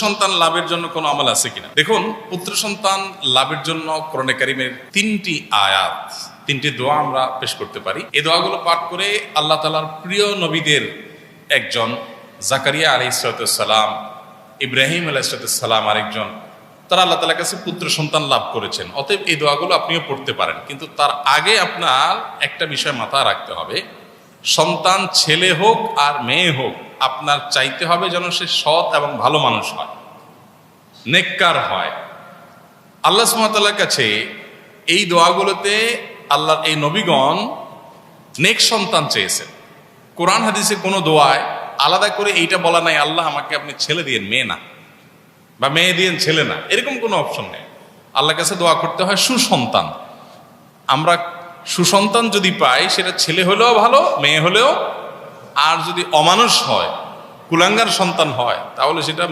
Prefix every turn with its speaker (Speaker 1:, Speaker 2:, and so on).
Speaker 1: সন্তান লাভের জন্য কোনো আমল আছে কিনা? দেখুন, পুত্র সন্তান লাভের জন্য কোরআনে কারিমের 3টি আয়াত, 3টি দোয়া আমরা পেশ করতে পারি। এই দোয়াগুলো পাঠ করে আল্লাহ তাআলার প্রিয় নবীদের একজন জাকারিয়া আলাইহিস সালাম, ইব্রাহিম আলাইহিস সালাম আরেকজন, তারা আল্লাহ তাআলার কাছে পুত্র সন্তান লাভ করেছেন। অতএব এই দোয়াগুলো আপনিও পড়তে পারেন, কিন্তু তার আগে আপনার একটা বিষয় মাথায় রাখতে হবে, সন্তান ছেলে হোক আর মেয়ে হোক, আপনার চাইতে হবে যেন সে সৎ এবং ভালো মানুষ হয়, নেককার হয়। আল্লাহ সুবহানাহু ওয়া তাআলার কাছে এই দোয়াগুলোতে আল্লাহর এই নবীগণ নেক সন্তান চেয়েছেন। কোরআন হাদিসে কোনো দোয়ায় আলাদা করে এইটা বলা নাই, আল্লাহ আমাকে আপনি ছেলে দিয়েন মেয়ে না, বা মেয়ে দিয়েন ছেলে না, এরকম কোনো অপশন নেই। আল্লাহর কাছে দোয়া করতে হয় সুসন্তান। আমরা সুসন্তান যদি পাই, সেটা ছেলে হলেও ভালো, মেয়ে হলেও, আর যদি অমানুষ হয়, কুলাঙ্গার সন্তান হয়, তাহলে সেটা